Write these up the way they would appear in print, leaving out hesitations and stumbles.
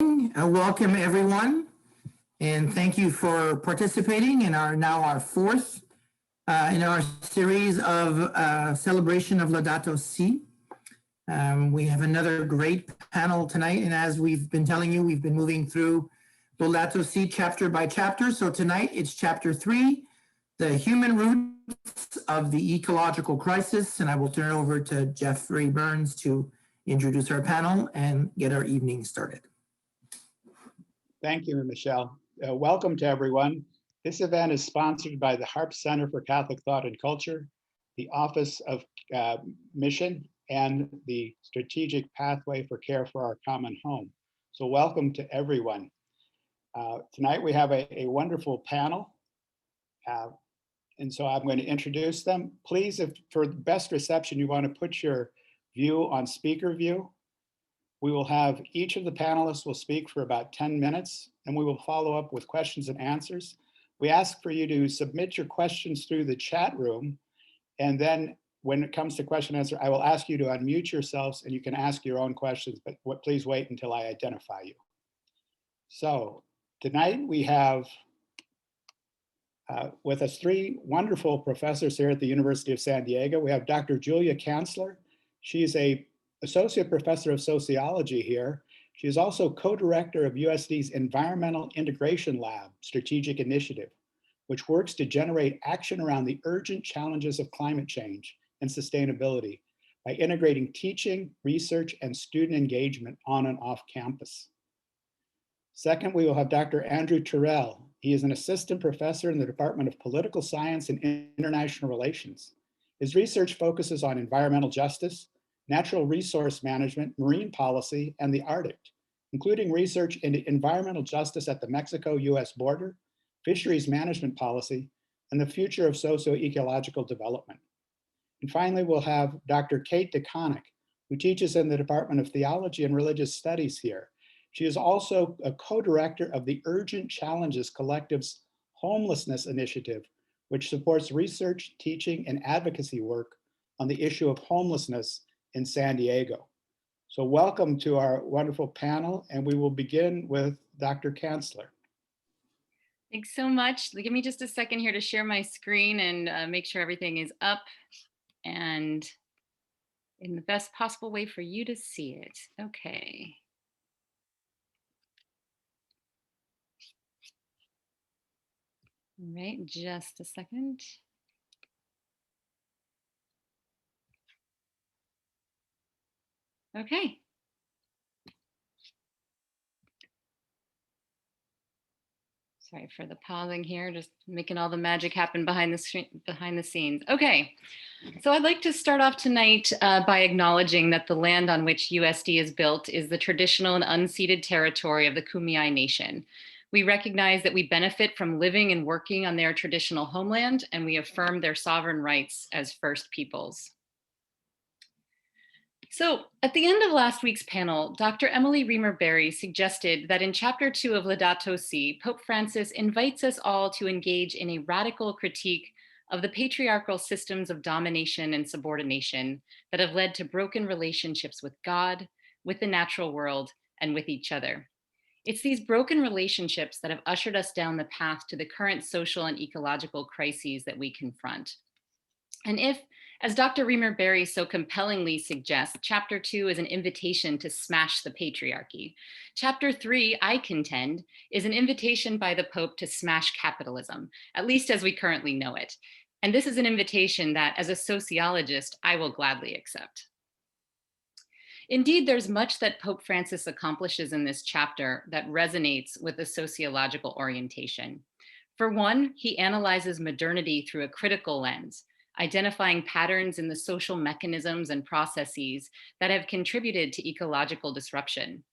Welcome everyone, and thank you for participating in our fourth in our series of celebration of Laudato Si. We have another great panel tonight, and as we've been telling you, we've been moving through Laudato Si chapter by chapter. So tonight it's chapter 3, the human roots of the ecological crisis, and I will turn it over to Jeffrey Burns to introduce our panel and get our evening started. Thank you, Michelle. Welcome to everyone. This event is sponsored by the Harp Center for Catholic Thought and Culture, the Office of Mission, and the Strategic Pathway for Care for Our Common Home. So welcome to everyone. Tonight we have a wonderful panel. And so I'm going to introduce them. Please, if for the best reception, you want to put your view on speaker view. We will have each of the panelists will speak for about 10 minutes, and we will follow up with questions and answers. We ask for you to submit your questions through the chat room, and then when it comes to question and answer, I will ask you to unmute yourselves and you can ask your own questions, but please wait until I identify you. So tonight we have with us 3 wonderful professors here at the University of San Diego. We have Dr. Julia Cantzler. She's a Associate Professor of Sociology here. She is also co-director of USD's Environmental Integration Lab Strategic Initiative, which works to generate action around the urgent challenges of climate change and sustainability by integrating teaching, research, and student engagement on and off campus. Second, we will have Dr. Andrew Tirrell. He is an assistant professor in the Department of Political Science and International Relations. His research focuses on environmental justice, natural resource management, marine policy, and the Arctic, including research into environmental justice at the Mexico-US border, fisheries management policy, and the future of socio-ecological development. And finally, we'll have Dr. Kate DeConinck, who teaches in the Department of Theology and Religious Studies here. She is also a co-director of the Urgent Challenges Collective's Homelessness Initiative, which supports research, teaching, and advocacy work on the issue of homelessness in San Diego. So welcome to our wonderful panel, and we will begin with Dr. Cantzler. Thanks so much. Give me just a second here to share my screen and make sure everything is up and in the best possible way for you to see it. Okay. All right, just a second. Okay. Sorry for the pausing here, just making all the magic happen behind the scenes. Okay, so I'd like to start off tonight by acknowledging that the land on which USD is built is the traditional and unceded territory of the Kumeyaay Nation. We recognize that we benefit from living and working on their traditional homeland, and we affirm their sovereign rights as First Peoples. So at the end of last week's panel, Dr. Emily Remer-Barry suggested that in chapter 2 of Laudato Si, Pope Francis invites us all to engage in a radical critique of the patriarchal systems of domination and subordination that have led to broken relationships with God, with the natural world, and with each other. It's these broken relationships that have ushered us down the path to the current social and ecological crises that we confront. And if, as Dr. Remer-Barry so compellingly suggests, chapter 2 is an invitation to smash the patriarchy, chapter 3, I contend, is an invitation by the Pope to smash capitalism, at least as we currently know it. And this is an invitation that, as a sociologist, I will gladly accept. Indeed, there's much that Pope Francis accomplishes in this chapter that resonates with a sociological orientation. For one, he analyzes modernity through a critical lens, identifying patterns in the social mechanisms and processes that have contributed to ecological disruption.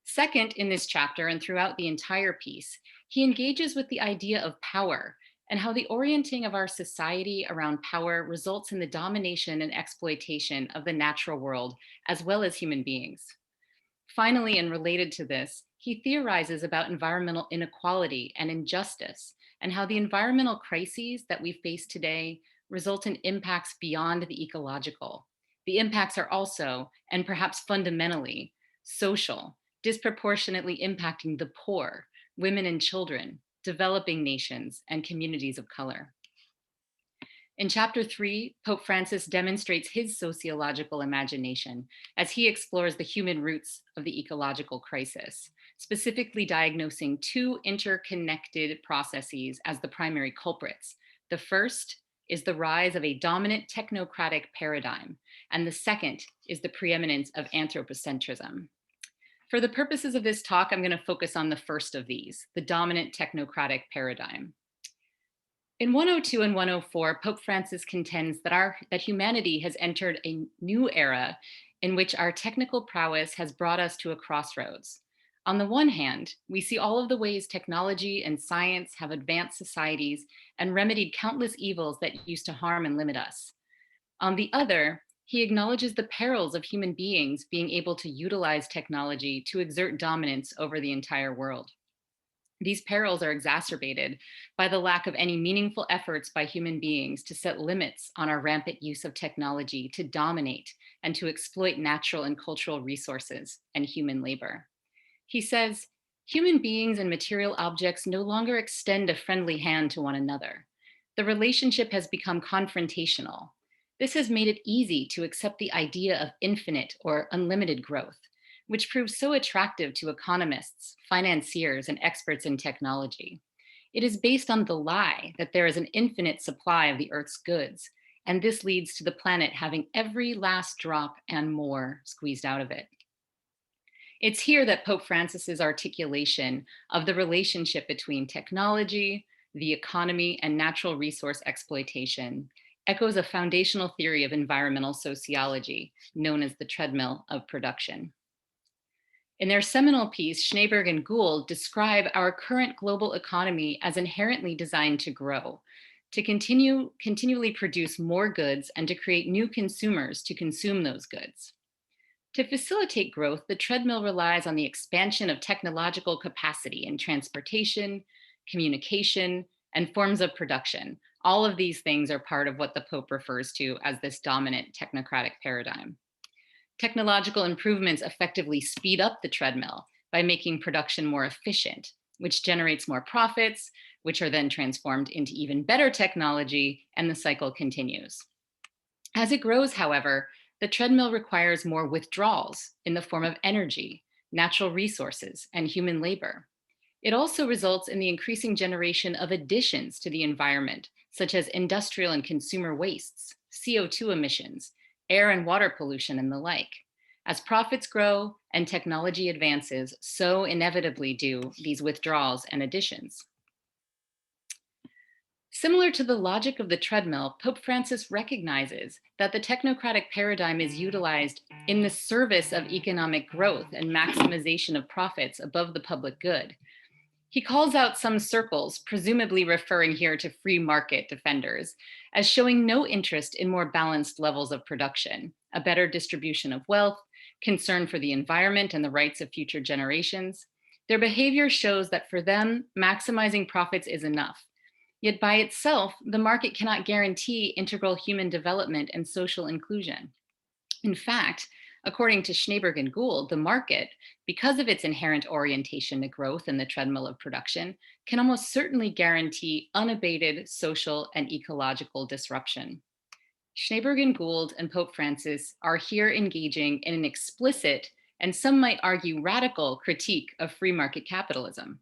Second, in this chapter and throughout the entire piece, he engages with the idea of power and how the orienting of our society around power results in the domination and exploitation of the natural world, as well as human beings. Finally, and related to this, he theorizes about environmental inequality and injustice, and how the environmental crises that we face today result in impacts beyond the ecological. The impacts are also, and perhaps fundamentally, social, disproportionately impacting the poor, women and children, developing nations, and communities of color. In chapter 3, Pope Francis demonstrates his sociological imagination as he explores the human roots of the ecological crisis, specifically diagnosing two interconnected processes as the primary culprits. The first is the rise of a dominant technocratic paradigm, and the second is the preeminence of anthropocentrism. For the purposes of this talk, I'm going to focus on the first of these, the dominant technocratic paradigm. In 102 and 104, Pope Francis contends that humanity has entered a new era in which our technical prowess has brought us to a crossroads. On the one hand, we see all of the ways technology and science have advanced societies and remedied countless evils that used to harm and limit us. On the other, he acknowledges the perils of human beings being able to utilize technology to exert dominance over the entire world. These perils are exacerbated by the lack of any meaningful efforts by human beings to set limits on our rampant use of technology to dominate and to exploit natural and cultural resources and human labor. He says, human beings and material objects no longer extend a friendly hand to one another. The relationship has become confrontational. This has made it easy to accept the idea of infinite or unlimited growth, which proves so attractive to economists, financiers, and experts in technology. It is based on the lie that there is an infinite supply of the Earth's goods, and this leads to the planet having every last drop and more squeezed out of it. It's here that Pope Francis's articulation of the relationship between technology, the economy, and natural resource exploitation echoes a foundational theory of environmental sociology known as the treadmill of production. In their seminal piece, Schneeberg and Gould describe our current global economy as inherently designed to grow, to continually produce more goods and to create new consumers to consume those goods. To facilitate growth, the treadmill relies on the expansion of technological capacity in transportation, communication, and forms of production. All of these things are part of what the Pope refers to as this dominant technocratic paradigm. Technological improvements effectively speed up the treadmill by making production more efficient, which generates more profits, which are then transformed into even better technology, and the cycle continues. As it grows, however, the treadmill requires more withdrawals in the form of energy, natural resources, and human labor. It also results in the increasing generation of additions to the environment, such as industrial and consumer wastes, CO2 emissions, air and water pollution, and the like. As profits grow and technology advances, so inevitably do these withdrawals and additions. Similar to the logic of the treadmill, Pope Francis recognizes that the technocratic paradigm is utilized in the service of economic growth and maximization of profits above the public good. He calls out some circles, presumably referring here to free market defenders, as showing no interest in more balanced levels of production, a better distribution of wealth, concern for the environment and the rights of future generations. Their behavior shows that for them, maximizing profits is enough. Yet by itself, the market cannot guarantee integral human development and social inclusion. In fact, according to Schneeberg and Gould, the market, because of its inherent orientation to growth in the treadmill of production, can almost certainly guarantee unabated social and ecological disruption. Schneeberg and Gould and Pope Francis are here engaging in an explicit, and some might argue radical, critique of free market capitalism.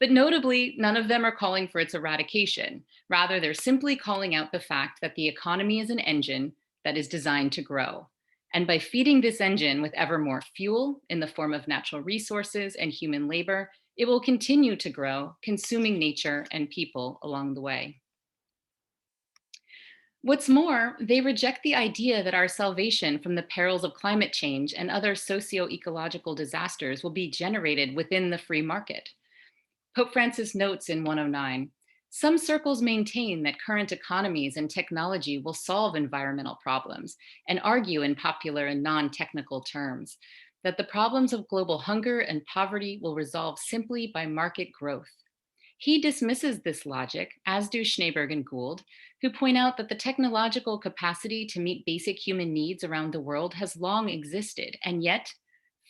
But notably, none of them are calling for its eradication. Rather, they're simply calling out the fact that the economy is an engine that is designed to grow. And by feeding this engine with ever more fuel in the form of natural resources and human labor, it will continue to grow, consuming nature and people along the way. What's more, they reject the idea that our salvation from the perils of climate change and other socio-ecological disasters will be generated within the free market. Pope Francis notes in 109, some circles maintain that current economies and technology will solve environmental problems and argue in popular and non-technical terms that the problems of global hunger and poverty will resolve simply by market growth. He dismisses this logic, as do Schneeberg and Gould, who point out that the technological capacity to meet basic human needs around the world has long existed, and yet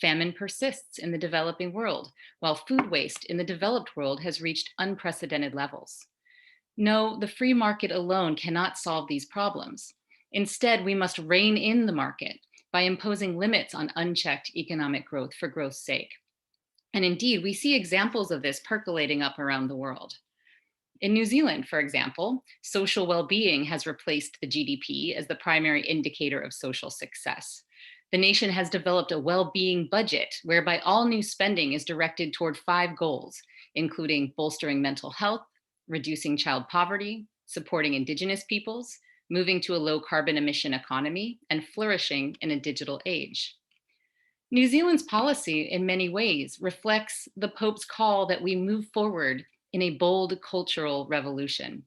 Famine persists in the developing world, while food waste in the developed world has reached unprecedented levels. No, the free market alone cannot solve these problems. Instead, we must rein in the market by imposing limits on unchecked economic growth for growth's sake. And indeed, we see examples of this percolating up around the world. In New Zealand, for example, social well-being has replaced the GDP as the primary indicator of social success. The nation has developed a well-being budget whereby all new spending is directed toward 5 goals, including bolstering mental health, reducing child poverty, supporting Indigenous peoples, moving to a low carbon emission economy, and flourishing in a digital age. New Zealand's policy in many ways reflects the Pope's call that we move forward in a bold cultural revolution.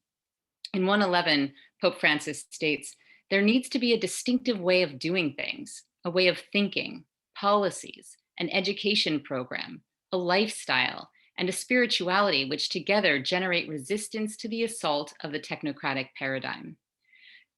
In 111, Pope Francis states, there needs to be a distinctive way of doing things, a way of thinking, policies, an education program, a lifestyle, and a spirituality which together generate resistance to the assault of the technocratic paradigm.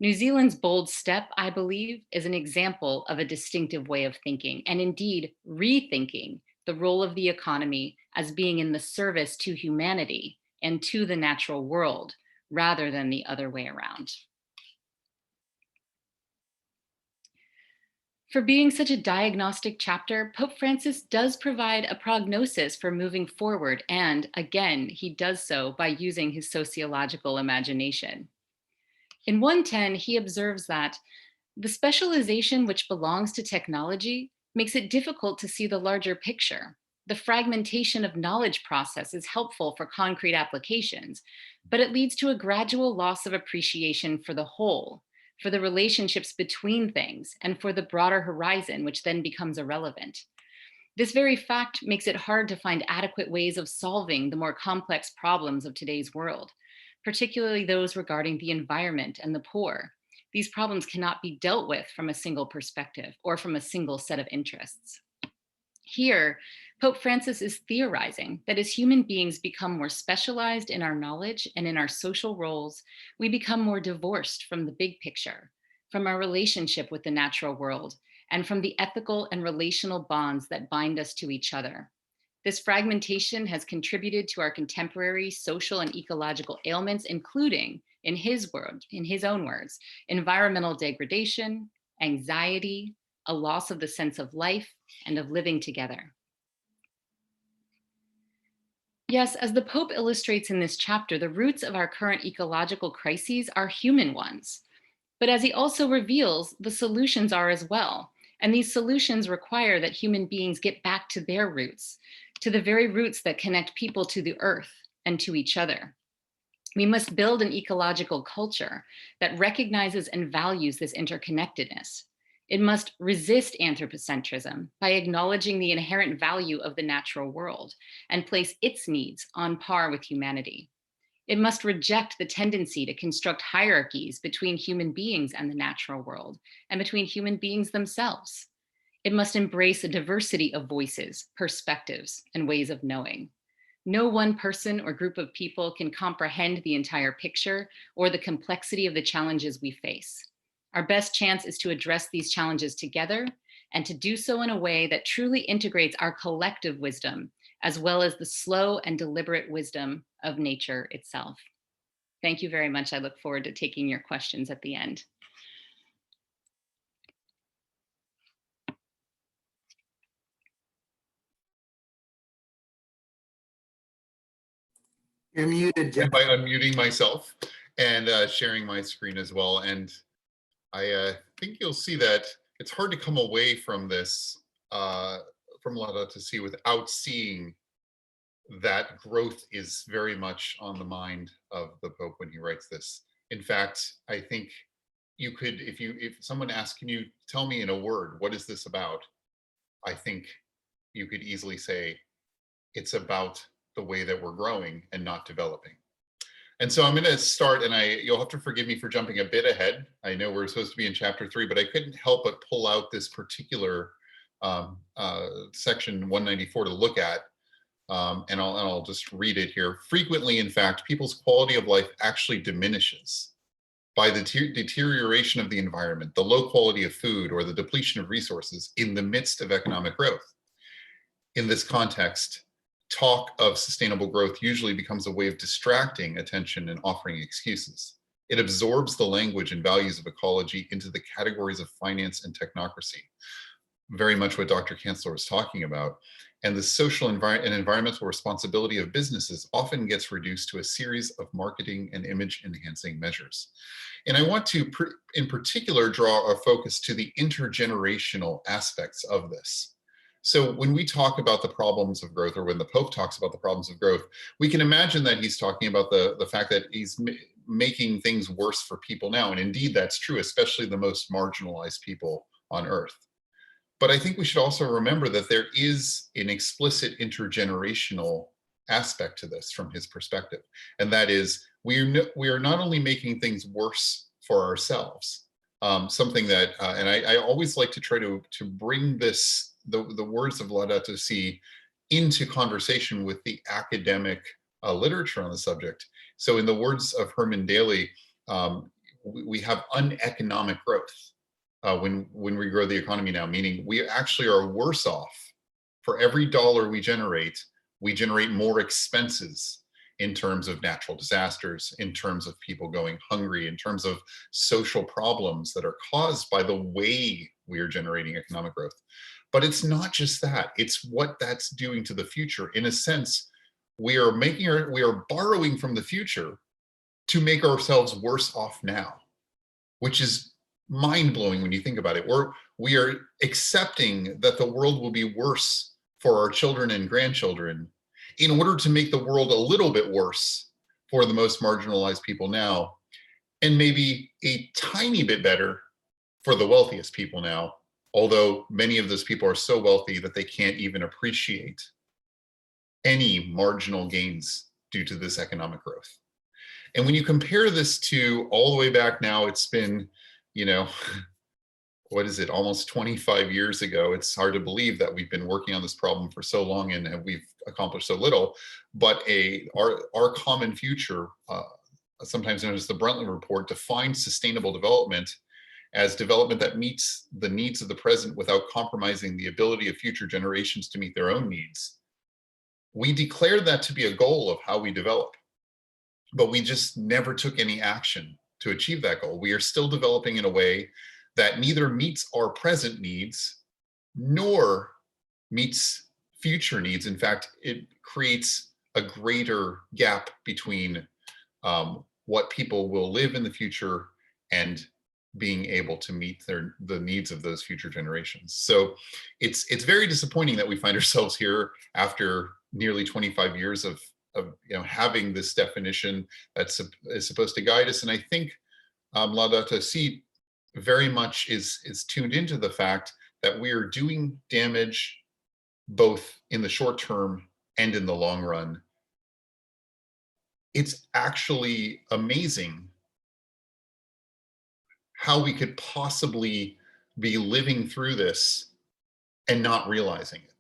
New Zealand's bold step, I believe, is an example of a distinctive way of thinking and indeed rethinking the role of the economy as being in the service to humanity and to the natural world rather than the other way around. For being such a diagnostic chapter, Pope Francis does provide a prognosis for moving forward, and again, he does so by using his sociological imagination. In 110, he observes that the specialization which belongs to technology makes it difficult to see the larger picture. The fragmentation of knowledge process is helpful for concrete applications, but it leads to a gradual loss of appreciation for the whole, for the relationships between things, and for the broader horizon, which then becomes irrelevant. This very fact makes it hard to find adequate ways of solving the more complex problems of today's world, particularly those regarding the environment and the poor. These problems cannot be dealt with from a single perspective or from a single set of interests. Here, Pope Francis is theorizing that as human beings become more specialized in our knowledge and in our social roles, we become more divorced from the big picture, from our relationship with the natural world, and from the ethical and relational bonds that bind us to each other. This fragmentation has contributed to our contemporary social and ecological ailments, including, in his own words, environmental degradation, anxiety, a loss of the sense of life and of living together. Yes, as the Pope illustrates in this chapter, the roots of our current ecological crises are human ones. But as he also reveals, the solutions are as well. And these solutions require that human beings get back to their roots, to the very roots that connect people to the earth and to each other. We must build an ecological culture that recognizes and values this interconnectedness. It must resist anthropocentrism by acknowledging the inherent value of the natural world and place its needs on par with humanity. It must reject the tendency to construct hierarchies between human beings and the natural world and between human beings themselves. It must embrace a diversity of voices, perspectives, and ways of knowing. No one person or group of people can comprehend the entire picture or the complexity of the challenges we face. Our best chance is to address these challenges together and to do so in a way that truly integrates our collective wisdom, as well as the slow and deliberate wisdom of nature itself. Thank you very much. I look forward to taking your questions at the end. You're muted, Jeff. By unmuting myself and sharing my screen as well. And I think you'll see that it's hard to come away from this, from Laudato Si, without seeing that growth is very much on the mind of the Pope when he writes this. In fact, I think you could, if someone asks, can you tell me in a word, what is this about? I think you could easily say, it's about the way that we're growing and not developing. And so I'm going to start, and you'll have to forgive me for jumping a bit ahead. I know we're supposed to be in chapter 3, but I couldn't help but pull out this particular section 194 to look at. And I'll just read it here. Frequently, in fact, people's quality of life actually diminishes by the deterioration of the environment, the low quality of food, or the depletion of resources in the midst of economic growth. in this context, talk of sustainable growth usually becomes a way of distracting attention and offering excuses. It absorbs the language and values of ecology into the categories of finance and technocracy, very much what Dr. Cantzler was talking about. And the social and environmental responsibility of businesses often gets reduced to a series of marketing and image enhancing measures. And I want to, in particular, draw our focus to the intergenerational aspects of this. So when we talk about the problems of growth, or when the Pope talks about the problems of growth, we can imagine that he's talking about the fact that he's making things worse for people now. And indeed, that's true, especially the most marginalized people on Earth. But I think we should also remember that there is an explicit intergenerational aspect to this from his perspective. And that is, we are not only making things worse for ourselves, something that, and I always like to try to bring this, the words of Laudato Si into conversation with the academic literature on the subject. So in the words of Herman Daly, we have uneconomic growth. When we grow the economy now, meaning we actually are worse off. For every dollar we generate more expenses in terms of natural disasters, in terms of people going hungry, in terms of social problems that are caused by the way we are generating economic growth. But it's not just that, it's what that's doing to the future. In a sense, we are borrowing from the future to make ourselves worse off now, which is mind-blowing when you think about it. We are accepting that the world will be worse for our children and grandchildren in order to make the world a little bit worse for the most marginalized people now, and maybe a tiny bit better for the wealthiest people now, although many of those people are so wealthy that they can't even appreciate any marginal gains due to this economic growth. And when you compare this to all the way back now, it's been, what is it, almost 25 years ago. It's hard to believe that we've been working on this problem for so long and we've accomplished so little. But our common future, sometimes known as the Brundtland Report, defines sustainable development as development that meets the needs of the present without compromising the ability of future generations to meet their own needs. We declared that to be a goal of how we develop, but we just never took any action to achieve that goal. We are still developing in a way that neither meets our present needs nor meets future needs. In fact, it creates a greater gap between what people will live in the future and being able to meet the needs of those future generations. So it's very disappointing that we find ourselves here after nearly 25 years of having this definition that is supposed to guide us. And I think Laudato Si very much is tuned into the fact that we are doing damage both in the short term and in the long run. It's actually amazing how we could possibly be living through this and not realizing it.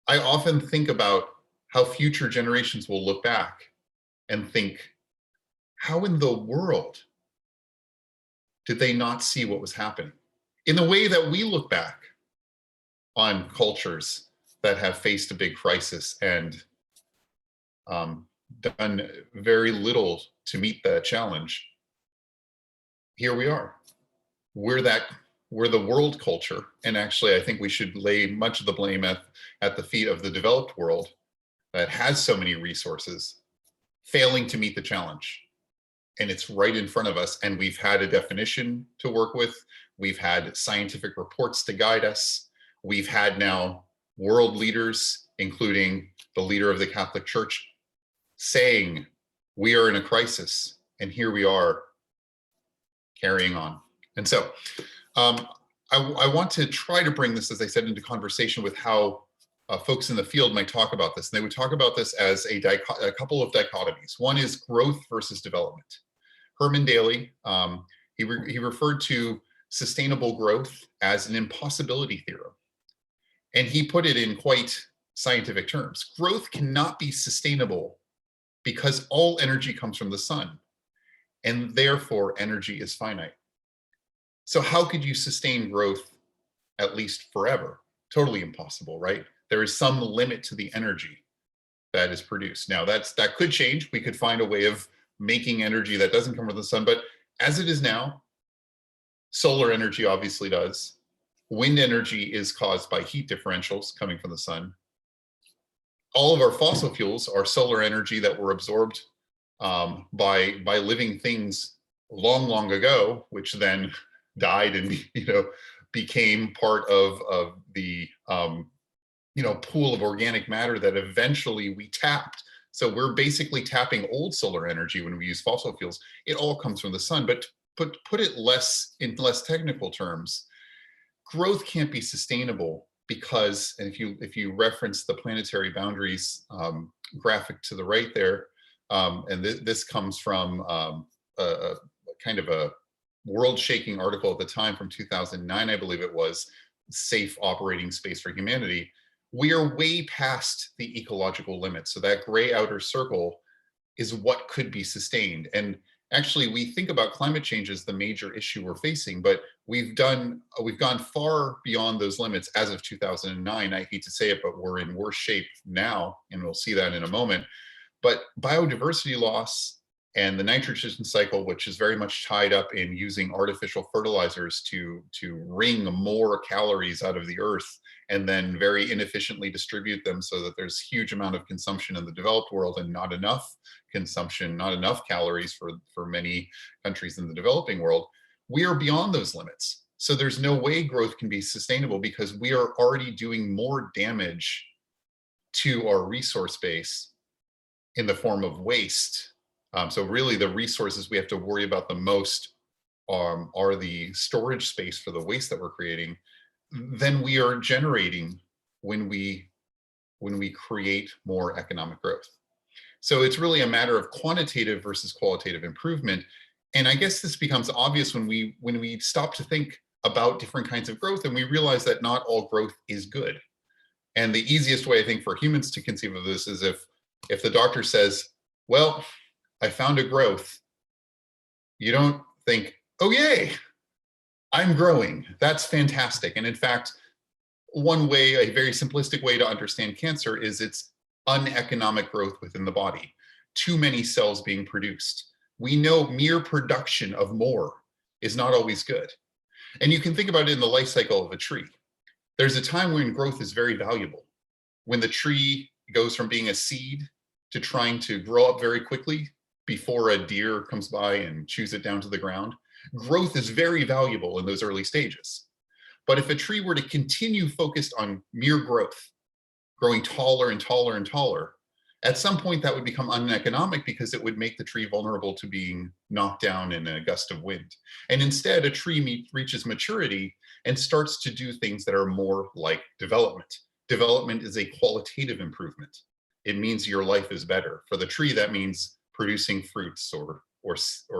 I often think about how future generations will look back and think, how in the world did they not see what was happening? In the way that we look back on cultures that have faced a big crisis and done very little to meet the challenge, here we are. We're the world culture, and actually I think we should lay much of the blame at the feet of the developed world that has so many resources, failing to meet the challenge. And it's right in front of us, and we've had a definition to work with. We've had scientific reports to guide us. We've had now world leaders, including the leader of the Catholic Church, saying we are in a crisis, and here we are carrying on. And so I want to try to bring this, as I said, into conversation with how folks in the field might talk about this. And they would talk about this as a couple of dichotomies. One is growth versus development. Herman Daly, he referred to sustainable growth as an impossibility theorem. And he put it in quite scientific terms. Growth cannot be sustainable because all energy comes from the sun, and therefore energy is finite. So how could you sustain growth at least forever? Totally impossible, right? There is some limit to the energy that is produced. Now that could change. We could find a way of making energy that doesn't come from the sun, but as it is now, solar energy obviously does. Wind energy is caused by heat differentials coming from the sun. All of our fossil fuels are solar energy that were absorbed by living things long ago, which then died and became part of the pool of organic matter that eventually we tapped. So we're basically tapping old solar energy when we use fossil fuels. It all comes from the sun, but put it in less technical terms, growth can't be sustainable because, and if you reference the planetary boundaries graphic to the right there, and this comes from a kind of a world-shaking article at the time from 2009, I believe it was, Safe Operating Space for Humanity. We are way past the ecological limit. So that gray outer circle is what could be sustained. And actually, we think about climate change as the major issue we're facing, but we've gone far beyond those limits as of 2009. I hate to say it, but we're in worse shape now, and we'll see that in a moment. But biodiversity loss and the nitrogen cycle, which is very much tied up in using artificial fertilizers to wring more calories out of the earth and then very inefficiently distribute them so that there's huge amount of consumption in the developed world and not enough consumption, not enough calories for many countries in the developing world. We are beyond those limits. So there's no way growth can be sustainable because we are already doing more damage to our resource base in the form of waste. So really the resources we have to worry about the most are the storage space for the waste that we're creating than we are generating when we create more economic growth. So it's really a matter of quantitative versus qualitative improvement. And I guess this becomes obvious when we stop to think about different kinds of growth and we realize that not all growth is good. And the easiest way I think for humans to conceive of this is if the doctor says, well, I found a growth, you don't think, oh yay, I'm growing, that's fantastic. And in fact, one way, a very simplistic way to understand cancer is it's uneconomic growth within the body, too many cells being produced. We know mere production of more is not always good. And you can think about it in the life cycle of a tree. There's a time when growth is very valuable, when the tree goes from being a seed to trying to grow up very quickly before a deer comes by and chews it down to the ground. Growth is very valuable in those early stages. But if a tree were to continue focused on mere growth, growing taller and taller and taller, at some point that would become uneconomic because it would make the tree vulnerable to being knocked down in a gust of wind. And instead, a tree reaches maturity and starts to do things that are more like development. Development is a qualitative improvement. It means your life is better. For the tree, that means producing fruits or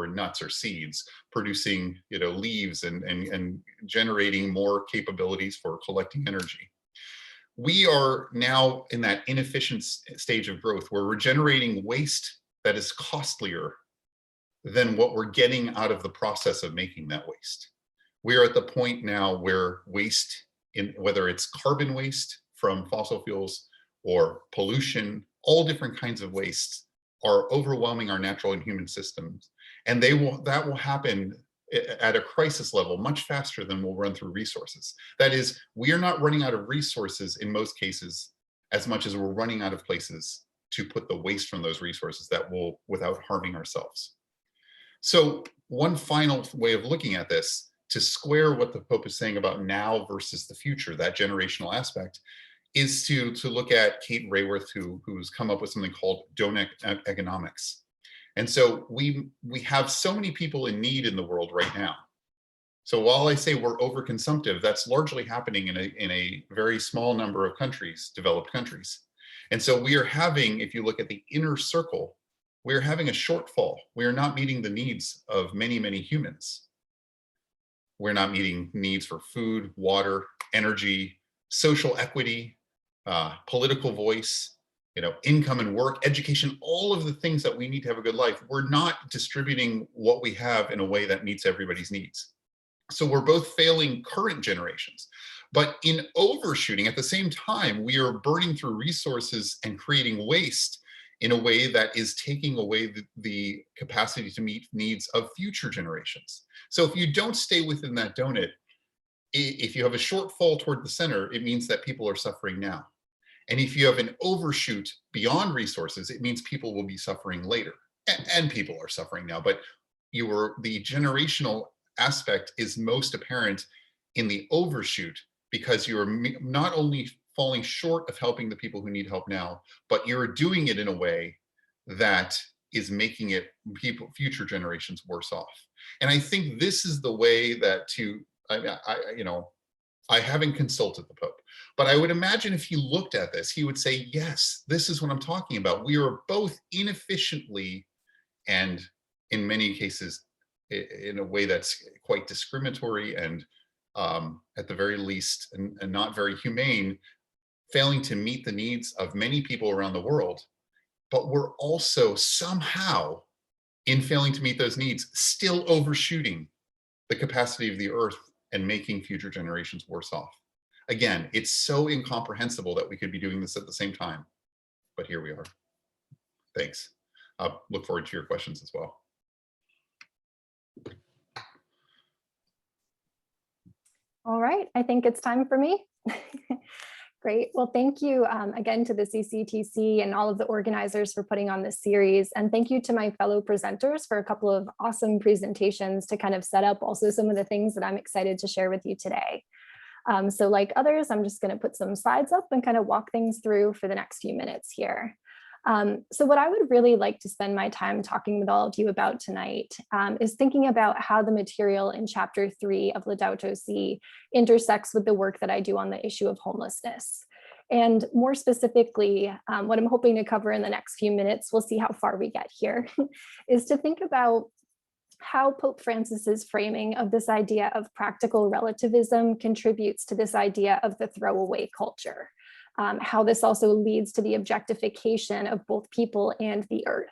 nuts or seeds, producing leaves and generating more capabilities for collecting energy. We are now in that inefficient stage of growth where we're generating waste that is costlier than what we're getting out of the process of making that waste. We are at the point now where waste, whether it's carbon waste from fossil fuels or pollution, all different kinds of wastes are overwhelming our natural and human systems. And that will happen at a crisis level much faster than we'll run through resources. That is, we are not running out of resources in most cases as much as we're running out of places to put the waste from those resources without harming ourselves. So one final way of looking at this, to square what the Pope is saying about now versus the future, that generational aspect, is to look at Kate Raworth, who's come up with something called donut economics. And so we have so many people in need in the world right now. So while I say we're overconsumptive, that's largely happening in a very small number of countries, developed countries. And so we are having, if you look at the inner circle, we're having a shortfall. We are not meeting the needs of many, many humans. We're not meeting needs for food, water, energy, social equity, political voice, income and work, education, all of the things that we need to have a good life. We're not distributing what we have in a way that meets everybody's needs. So we're both failing current generations, But in overshooting, at the same time, we are burning through resources and creating waste in a way that is taking away the capacity to meet needs of future generations. So if you don't stay within that donut, if you have a shortfall toward the center, it means that people are suffering now. And if you have an overshoot beyond resources, it means people will be suffering later. And people are suffering now, but the generational aspect is most apparent in the overshoot, because you're not only falling short of helping the people who need help now, but you're doing it in a way that is making it future generations worse off. And I think this is the way that I haven't consulted the Pope, but I would imagine if he looked at this, he would say, yes, this is what I'm talking about. We are both inefficiently, and in many cases, in a way that's quite discriminatory and at the very least, and not very humane, failing to meet the needs of many people around the world. But we're also somehow, in failing to meet those needs, still overshooting the capacity of the earth and making future generations worse off. Again, it's so incomprehensible that we could be doing this at the same time, but here we are. Thanks. Look forward to your questions as well. All right, I think it's time for me. Great. Well, thank you again to the CCTC and all of the organizers for putting on this series. And thank you to my fellow presenters for a couple of awesome presentations to kind of set up also some of the things that I'm excited to share with you today. So like others, I'm just going to put some slides up and kind of walk things through for the next few minutes here. So what I would really like to spend my time talking with all of you about tonight is thinking about how the material in chapter 3 of Laudato Si intersects with the work that I do on the issue of homelessness. And more specifically, what I'm hoping to cover in the next few minutes, we'll see how far we get here, is to think about how Pope Francis's framing of this idea of practical relativism contributes to this idea of the throwaway culture. How this also leads to the objectification of both people and the earth.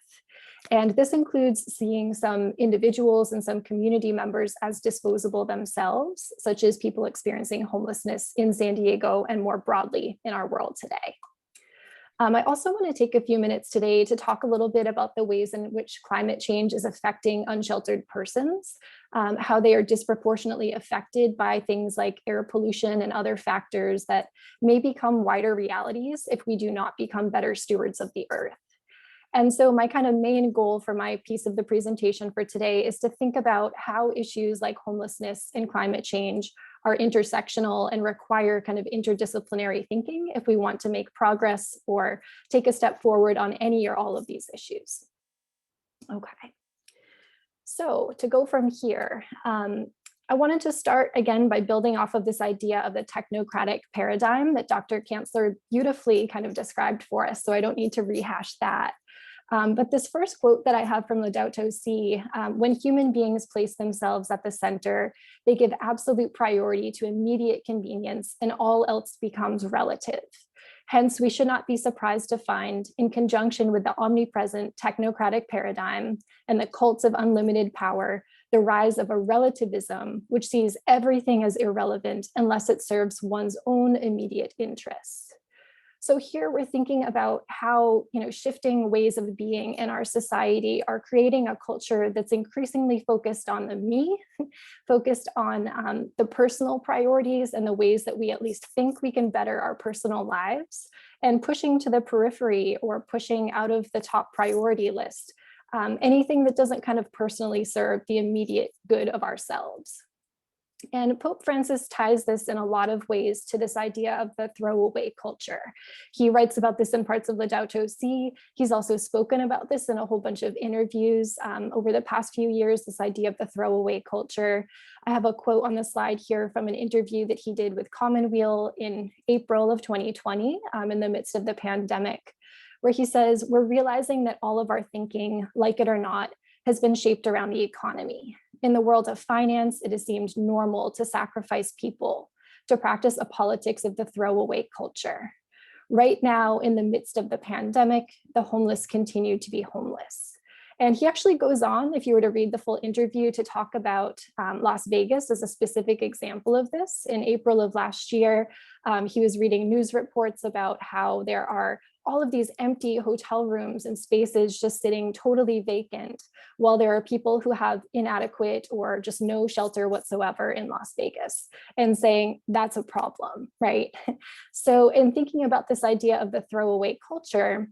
And this includes seeing some individuals and some community members as disposable themselves, such as people experiencing homelessness in San Diego and more broadly in our world today. I also want to take a few minutes today to talk a little bit about the ways in which climate change is affecting unsheltered persons, how they are disproportionately affected by things like air pollution and other factors that may become wider realities if we do not become better stewards of the earth. And so my kind of main goal for my piece of the presentation for today is to think about how issues like homelessness and climate change are intersectional and require kind of interdisciplinary thinking if we want to make progress or take a step forward on any or all of these issues. Okay, so to go from here, I wanted to start again by building off of this idea of the technocratic paradigm that Dr. Cantzler beautifully kind of described for us, so I don't need to rehash that. But this first quote that I have from Laudato Si, when human beings place themselves at the center, they give absolute priority to immediate convenience and all else becomes relative. Hence, we should not be surprised to find, in conjunction with the omnipresent technocratic paradigm and the cults of unlimited power, the rise of a relativism which sees everything as irrelevant unless it serves one's own immediate interests. So here we're thinking about how, shifting ways of being in our society are creating a culture that's increasingly focused on the me, focused on the personal priorities and the ways that we at least think we can better our personal lives, and pushing to the periphery or pushing out of the top priority list, anything that doesn't kind of personally serve the immediate good of ourselves. And Pope Francis ties this in a lot of ways to this idea of the throwaway culture. He writes about this in parts of Laudato Si. He's also spoken about this in a whole bunch of interviews over the past few years, this idea of the throwaway culture. I have a quote on the slide here from an interview that he did with Commonweal in April of 2020 in the midst of the pandemic, where he says, "We're realizing that all of our thinking, like it or not, has been shaped around the economy. In the world of finance, it has seemed normal to sacrifice people, to practice a politics of the throwaway culture. Right now, in the midst of the pandemic, the homeless continue to be homeless. And he actually goes on, if you were to read the full interview, to talk about Las Vegas as a specific example of this. In April of last year, he was reading news reports about how there are all of these empty hotel rooms and spaces just sitting totally vacant, while there are people who have inadequate or just no shelter whatsoever in Las Vegas, and saying that's a problem, right? So in thinking about this idea of the throwaway culture,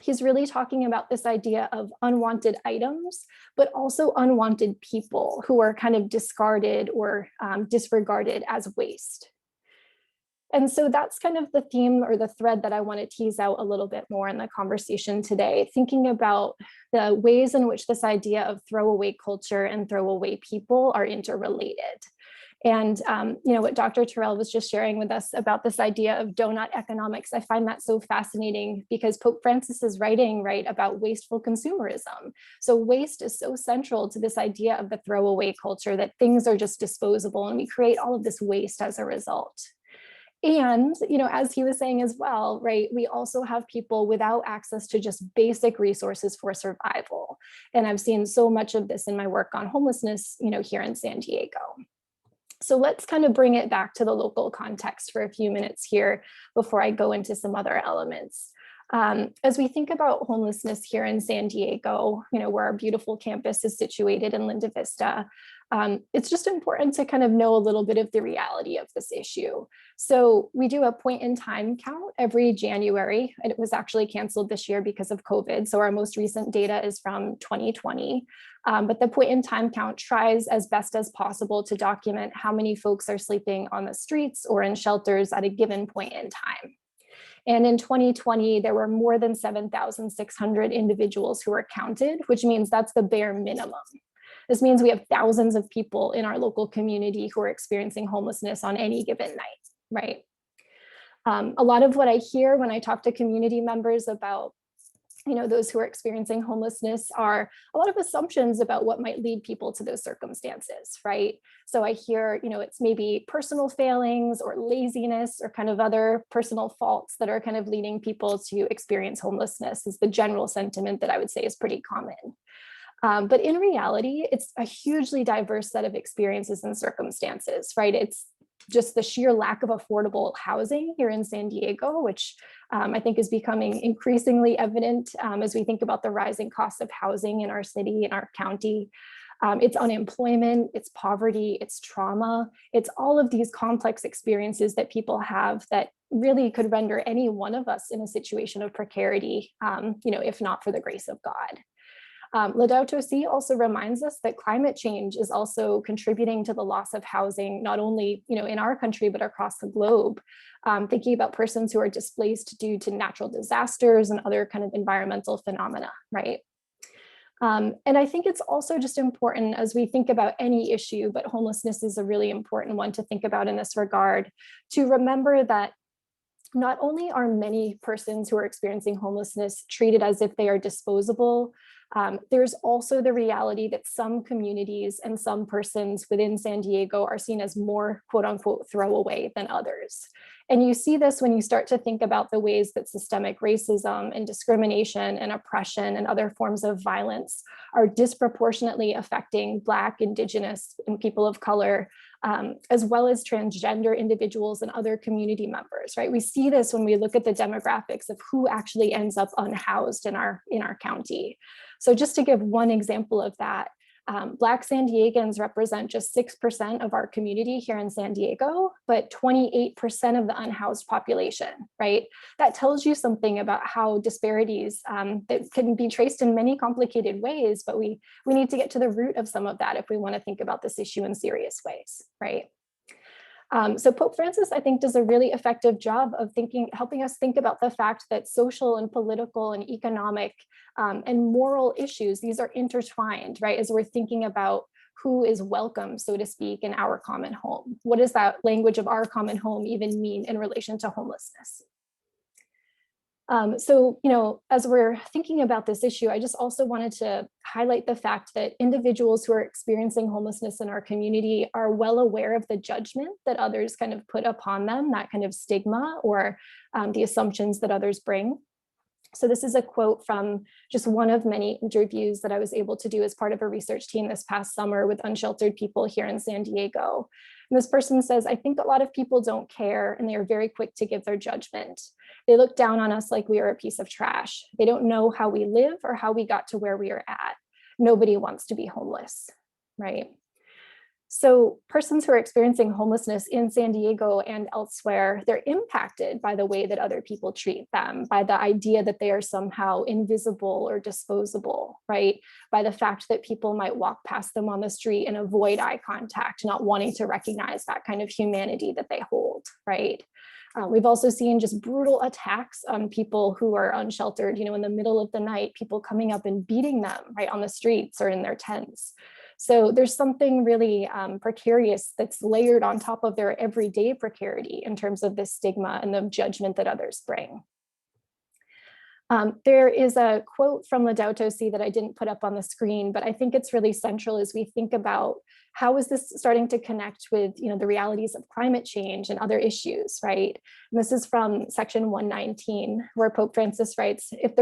he's really talking about this idea of unwanted items, but also unwanted people who are kind of discarded or disregarded as waste. And so that's kind of the theme or the thread that I want to tease out a little bit more in the conversation today, thinking about the ways in which this idea of throwaway culture and throwaway people are interrelated. And what Dr. Terrell was just sharing with us about this idea of donut economics, I find that so fascinating because Pope Francis is writing, right, about wasteful consumerism. So waste is so central to this idea of the throwaway culture, that things are just disposable and we create all of this waste as a result. And, as he was saying as well, right, we also have people without access to just basic resources for survival. And I've seen so much of this in my work on homelessness, here in San Diego. So let's kind of bring it back to the local context for a few minutes here before I go into some other elements. As we think about homelessness here in San Diego, where our beautiful campus is situated in Linda Vista, it's just important to kind of know a little bit of the reality of this issue. So we do a point in time count every January, and it was actually canceled this year because of COVID. So our most recent data is from 2020. But the point in time count tries as best as possible to document how many folks are sleeping on the streets or in shelters at a given point in time. And in 2020, there were more than 7,600 individuals who were counted, which means that's the bare minimum. This means we have thousands of people in our local community who are experiencing homelessness on any given night, right? A lot of what I hear when I talk to community members about those who are experiencing homelessness are a lot of assumptions about what might lead people to those circumstances, right? So I hear, it's maybe personal failings or laziness or kind of other personal faults that are kind of leading people to experience homelessness is the general sentiment that I would say is pretty common. But in reality, it's a hugely diverse set of experiences and circumstances, right? It's just the sheer lack of affordable housing here in San Diego, which I think is becoming increasingly evident as we think about the rising costs of housing in our city, in our county. It's unemployment, it's poverty, it's trauma, it's all of these complex experiences that people have that really could render any one of us in a situation of precarity, if not for the grace of God. Laudato Si also reminds us that climate change is also contributing to the loss of housing, not only in our country, but across the globe. Thinking about persons who are displaced due to natural disasters and other kind of environmental phenomena, right? And I think it's also just important as we think about any issue, but homelessness is a really important one to think about in this regard, to remember that not only are many persons who are experiencing homelessness treated as if they are disposable, there's also the reality that some communities and some persons within San Diego are seen as more quote unquote throwaway than others. And you see this when you start to think about the ways that systemic racism and discrimination and oppression and other forms of violence are disproportionately affecting Black, Indigenous, and people of color, as well as transgender individuals and other community members, right? We see this when we look at the demographics of who actually ends up unhoused in our county. So just to give one example of that, Black San Diegans represent just 6% of our community here in San Diego, but 28% of the unhoused population, right? That tells you something about how disparities that can be traced in many complicated ways, but we need to get to the root of some of that if we want to think about this issue in serious ways, right? So Pope Francis, I think, does a really effective job of helping us think about the fact that social and political and economic and moral issues, these are intertwined, right? As we're thinking about who is welcome, so to speak, in our common home. What does that language of our common home even mean in relation to homelessness? So, as we're thinking about this issue, I just also wanted to highlight the fact that individuals who are experiencing homelessness in our community are well aware of the judgment that others kind of put upon them, that kind of stigma or the assumptions that others bring. So this is a quote from just one of many interviews that I was able to do as part of a research team this past summer with unsheltered people here in San Diego. And this person says, "I think a lot of people don't care and they are very quick to give their judgment. They look down on us like we are a piece of trash. They don't know how we live or how we got to where we are at. Nobody wants to be homeless," right? So persons who are experiencing homelessness in San Diego and elsewhere, they're impacted by the way that other people treat them, by the idea that they are somehow invisible or disposable, right? By the fact that people might walk past them on the street and avoid eye contact, not wanting to recognize that kind of humanity that they hold, right? We've also seen just brutal attacks on people who are unsheltered, in the middle of the night, people coming up and beating them right on the streets or in their tents. So there's something really precarious that's layered on top of their everyday precarity in terms of this stigma and the judgment that others bring. There is a quote from Laudato Si that I didn't put up on the screen, but I think it's really central as we think about how is this starting to connect with the realities of climate change and other issues, right? And this is from section 119, where Pope Francis writes, if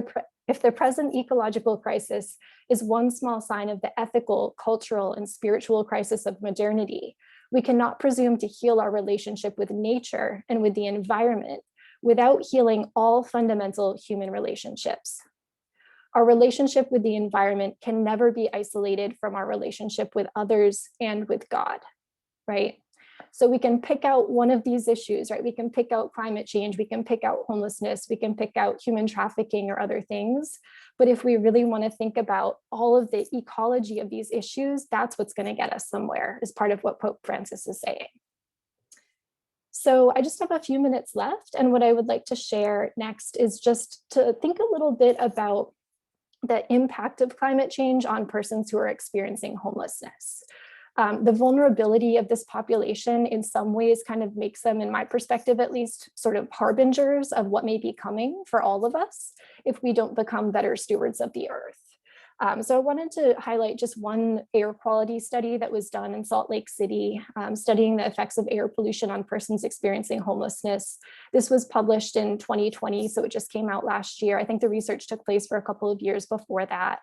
the present ecological crisis is one small sign of the ethical, cultural, and spiritual crisis of modernity, we cannot presume to heal our relationship with nature and with the environment without healing all fundamental human relationships. Our relationship with the environment can never be isolated from our relationship with others and with God, right? So we can pick out one of these issues, right? We can pick out climate change, we can pick out homelessness, we can pick out human trafficking or other things. But if we really want to think about all of the ecology of these issues, that's what's going to get us somewhere, is part of what Pope Francis is saying. So I just have a few minutes left. And what I would like to share next is just to think a little bit about the impact of climate change on persons who are experiencing homelessness. The vulnerability of this population in some ways kind of makes them, in my perspective at least, sort of harbingers of what may be coming for all of us if we don't become better stewards of the earth. So I wanted to highlight just one air quality study that was done in Salt Lake City, studying the effects of air pollution on persons experiencing homelessness. This was published in 2020, so it just came out last year. I think the research took place for a couple of years before that.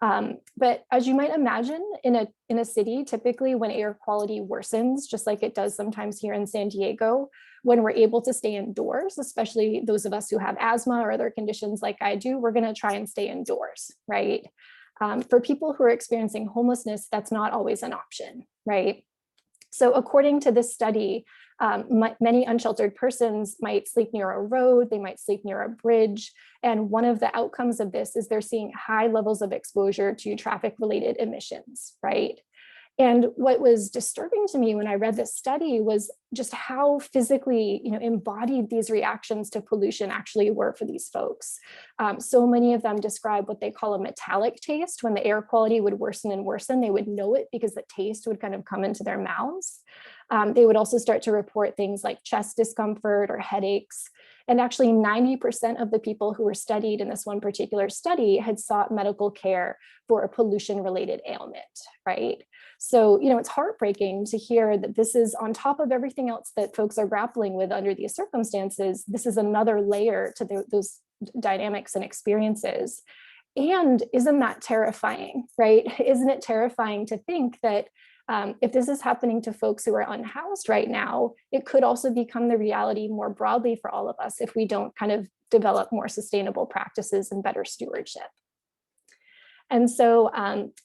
But as you might imagine, in a city, typically when air quality worsens, just like it does sometimes here in San Diego, when we're able to stay indoors, especially those of us who have asthma or other conditions like I do, we're going to try and stay indoors, right? For people who are experiencing homelessness, that's not always an option, right? So according to this study, many unsheltered persons might sleep near a road, they might sleep near a bridge. And one of the outcomes of this is they're seeing high levels of exposure to traffic-related emissions, right? And what was disturbing to me when I read this study was just how physically, embodied these reactions to pollution actually were for these folks. So many of them describe what they call a metallic taste. When the air quality would worsen and worsen, they would know it because the taste would kind of come into their mouths. They would also start to report things like chest discomfort or headaches. And actually 90% of the people who were studied in this one particular study had sought medical care for a pollution-related ailment, right? So, it's heartbreaking to hear that this is on top of everything else that folks are grappling with under these circumstances. This is another layer to those dynamics and experiences. And isn't that terrifying, right? Isn't it terrifying to think that if this is happening to folks who are unhoused right now, it could also become the reality more broadly for all of us if we don't kind of develop more sustainable practices and better stewardship. And so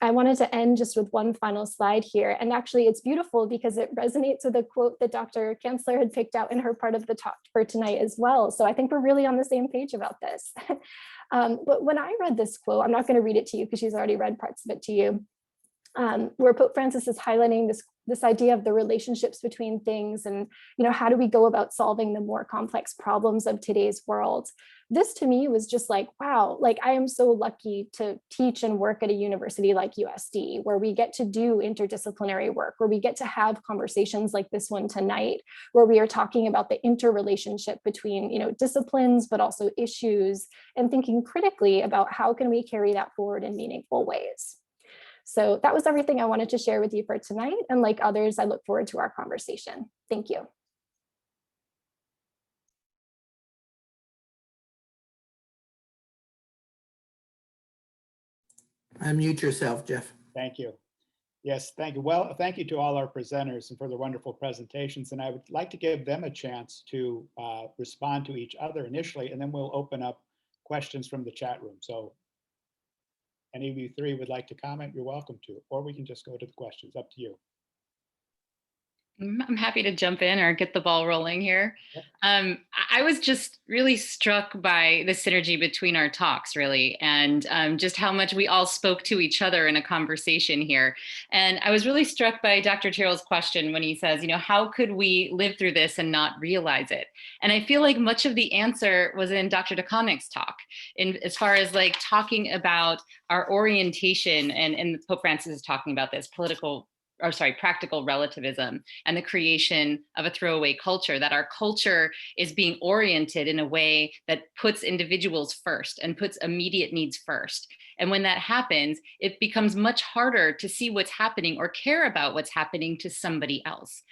I wanted to end just with one final slide here. And actually it's beautiful because it resonates with a quote that Dr. Cantzler had picked out in her part of the talk for tonight as well. So I think we're really on the same page about this. But when I read this quote, I'm not going to read it to you because she's already read parts of it to you, where Pope Francis is highlighting this idea of the relationships between things and, how do we go about solving the more complex problems of today's world? This to me was just like, wow, like I am so lucky to teach and work at a university like USD, where we get to do interdisciplinary work, where we get to have conversations like this one tonight, where we are talking about the interrelationship between, disciplines, but also issues, and thinking critically about how can we carry that forward in meaningful ways. So that was everything I wanted to share with you for tonight. And like others, I look forward to our conversation. Thank you. Unmute yourself, Jeff. Thank you. Yes, thank you. Well, thank you to all our presenters and for the wonderful presentations. And I would like to give them a chance to respond to each other initially, and then we'll open up questions from the chat room. So any of you three would like to comment, you're welcome to, or we can just go to the questions, up to you. I'm happy to jump in or get the ball rolling here. Yep. I was just really struck by the synergy between our talks, really, and just how much we all spoke to each other in a conversation here. And I was really struck by Dr. Tirrell's question when he says, how could we live through this and not realize it? And I feel like much of the answer was in Dr. DeConinck's talk, as far as like talking about our orientation, and Pope Francis is talking about this, practical relativism and the creation of a throwaway culture, that our culture is being oriented in a way that puts individuals first and puts immediate needs first. And when that happens, it becomes much harder to see what's happening or care about what's happening to somebody else.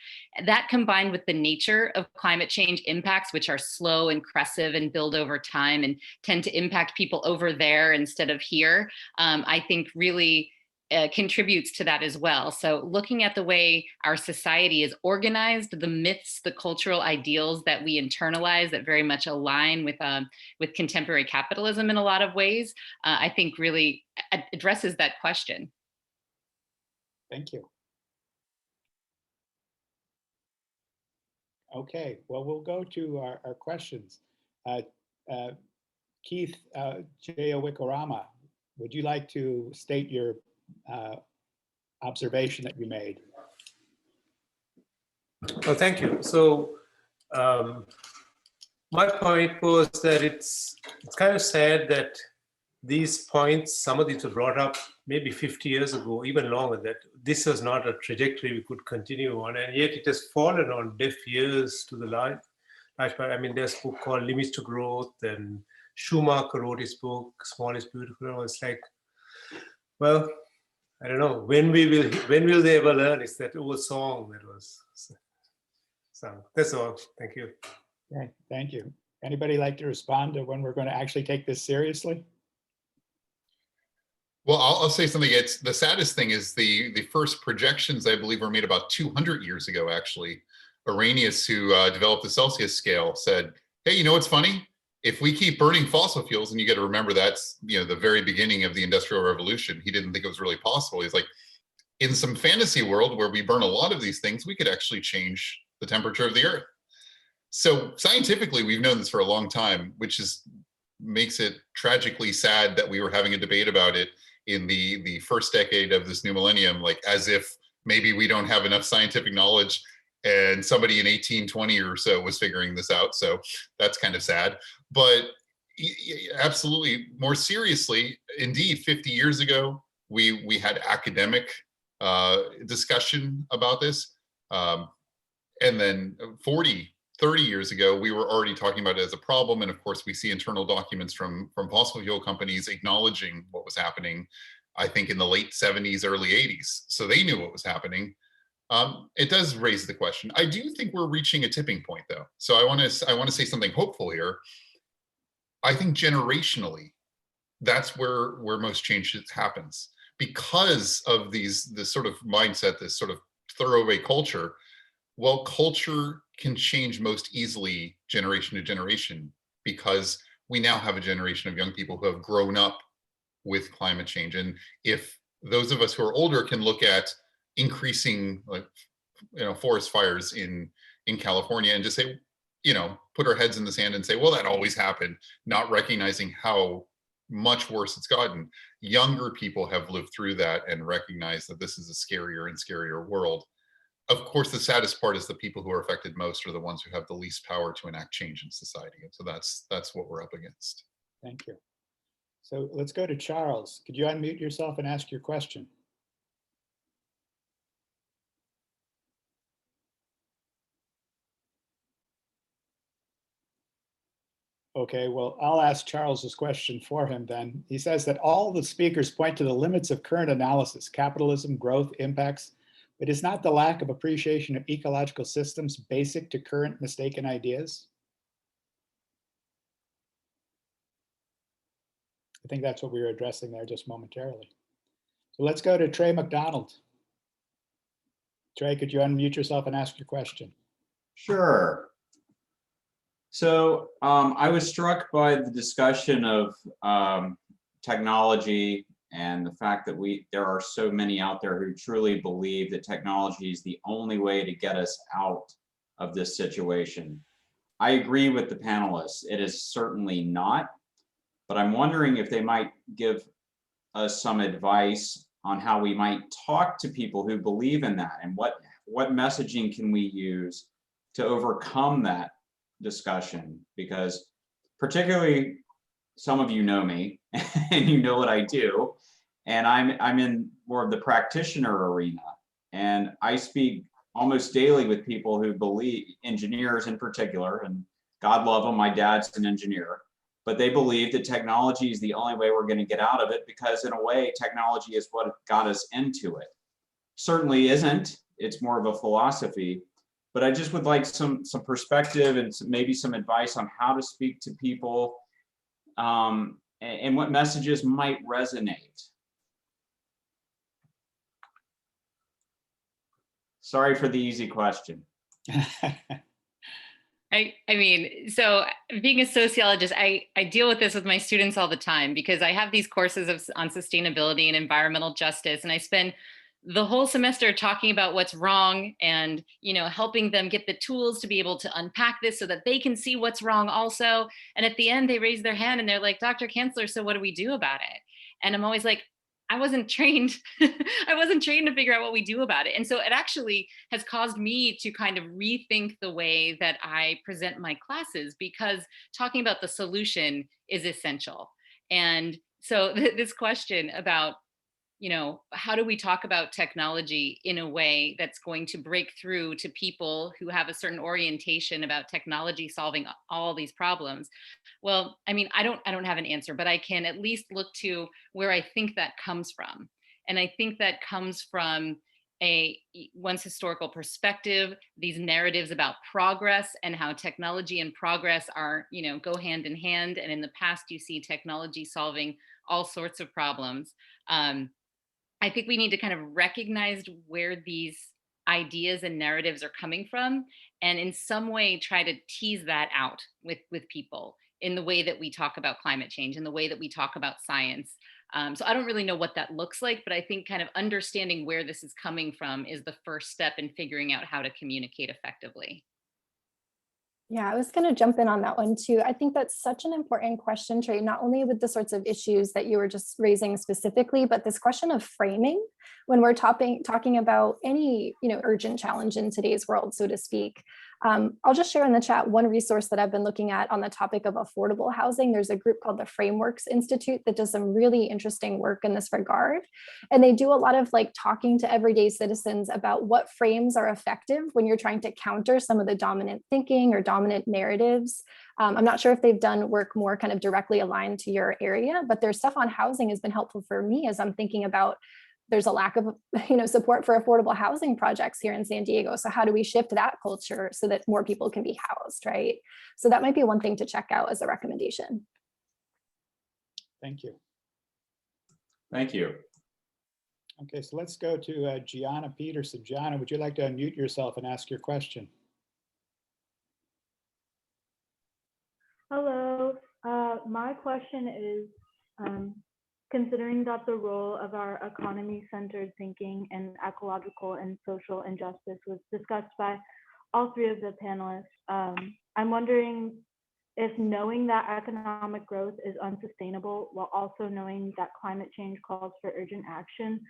That, combined with the nature of climate change impacts, which are slow and crescent and build over time and tend to impact people over there instead of here, I think really contributes to that as well. So looking at the way our society is organized, the myths, the cultural ideals that we internalize that very much align with contemporary capitalism in a lot of ways, I think really addresses that question. Thank you. Okay, well, we'll go to our questions. Keith Jayawikarama, would you like to state your observation that you made? Oh, thank you. So my point was that it's kind of sad that these points, some of these were brought up maybe 50 years ago, even longer, that this was not a trajectory we could continue on, and yet it has fallen on deaf ears to the large part. I mean, there's a book called Limits to Growth, and Schumacher wrote his book, Small is Beautiful. It's like, well, I don't know, when will they ever learn? It's that old song that was sung. That's all. Thank you. Okay, thank you. Anybody like to respond to when we're going to actually take this seriously? Well, I'll say something. It's the saddest thing is the first projections, I believe, were made about 200 years ago, actually. Arrhenius, who developed the Celsius scale, said, hey, you know what's funny? If we keep burning fossil fuels, and you got to remember that's the very beginning of the Industrial Revolution, he didn't think it was really possible. He's like, in some fantasy world where we burn a lot of these things, we could actually change the temperature of the Earth. So scientifically, we've known this for a long time, which makes it tragically sad that we were having a debate about it in the first decade of this new millennium, like as if maybe we don't have enough scientific knowledge and somebody in 1820 or so was figuring this out. So that's kind of sad. But absolutely, more seriously, indeed, 50 years ago, we had academic discussion about this. And then 40, 30 years ago, we were already talking about it as a problem. And of course, we see internal documents from fossil fuel companies acknowledging what was happening, I think in the late 70s, early 80s. So they knew what was happening. It does raise the question. I do think we're reaching a tipping point, though. So I want to say something hopeful here. I think generationally, that's where most change happens because of this sort of mindset, this sort of throwaway culture. Well, culture can change most easily generation to generation because we now have a generation of young people who have grown up with climate change. And if those of us who are older can look at increasing forest fires in California and just say, put our heads in the sand and say, well, that always happened, not recognizing how much worse it's gotten. Younger people have lived through that and recognize that this is a scarier and scarier world. Of course, the saddest part is the people who are affected most are the ones who have the least power to enact change in society. And so that's what we're up against. Thank you. So let's go to Charles. Could you unmute yourself and ask your question? Okay, well, I'll ask Charles this question for him then. He says that all the speakers point to the limits of current analysis, capitalism, growth, impacts, but is not the lack of appreciation of ecological systems basic to current mistaken ideas? I think that's what we were addressing there just momentarily. So let's go to Trey McDonald. Trey, could you unmute yourself and ask your question? Sure. So I was struck by the discussion of technology and the fact that there are so many out there who truly believe that technology is the only way to get us out of this situation. I agree with the panelists. It is certainly not, but I'm wondering if they might give us some advice on how we might talk to people who believe in that, and what messaging can we use to overcome that discussion. Because particularly, some of you know me and you know what I do, and I'm in more of the practitioner arena, and I speak almost daily with people who believe, engineers in particular, and God love them, my dad's an engineer, but they believe that technology is the only way we're going to get out of it, because in a way, technology is what got us into it. Certainly isn't. It's more of a philosophy, but I just would like some perspective and maybe some advice on how to speak to people and what messages might resonate. Sorry for the easy question. I mean, so being a sociologist, I deal with this with my students all the time, because I have these courses on sustainability and environmental justice, and I spend the whole semester talking about what's wrong and, you know, helping them get the tools to be able to unpack this so that they can see what's wrong also. And at the end, they raise their hand and they're like, Dr. Cantzler, so what do we do about it? And I'm always like, I wasn't trained. I wasn't trained to figure out what we do about it. And so it actually has caused me to kind of rethink the way that I present my classes, because talking about the solution is essential. And so this question about, you know, how do we talk about technology in a way that's going to break through to people who have a certain orientation about technology solving all these problems? Well, I mean, I don't have an answer, but I can at least look to where I think that comes from. And I think that comes from one's historical perspective, these narratives about progress and how technology and progress are, you know, go hand in hand. And in the past, you see technology solving all sorts of problems. I think we need to kind of recognize where these ideas and narratives are coming from, and in some way try to tease that out with people in the way that we talk about climate change, in the way that we talk about science. So I don't really know what that looks like, but I think kind of understanding where this is coming from is the first step in figuring out how to communicate effectively. Yeah, I was going to jump in on that one too. I think that's such an important question, Trey, not only with the sorts of issues that you were just raising specifically, but this question of framing when we're talking about any, you know, urgent challenge in today's world, so to speak. I'll just share in the chat one resource that I've been looking at on the topic of affordable housing. There's a group called the Frameworks Institute that does some really interesting work in this regard. And they do a lot of like talking to everyday citizens about what frames are effective when you're trying to counter some of the dominant thinking or dominant narratives. I'm not sure if they've done work more kind of directly aligned to your area, but their stuff on housing has been helpful for me as I'm thinking about there's a lack of, you know, support for affordable housing projects here in San Diego. So how do we shift that culture so that more people can be housed, right? So that might be one thing to check out as a recommendation. Thank you. Thank you. Okay, so let's go to Gianna Peterson. Gianna, would you like to unmute yourself and ask your question? Hello, my question is, considering that the role of our economy-centered thinking and ecological and social injustice was discussed by all three of the panelists, I'm wondering if knowing that economic growth is unsustainable while also knowing that climate change calls for urgent action,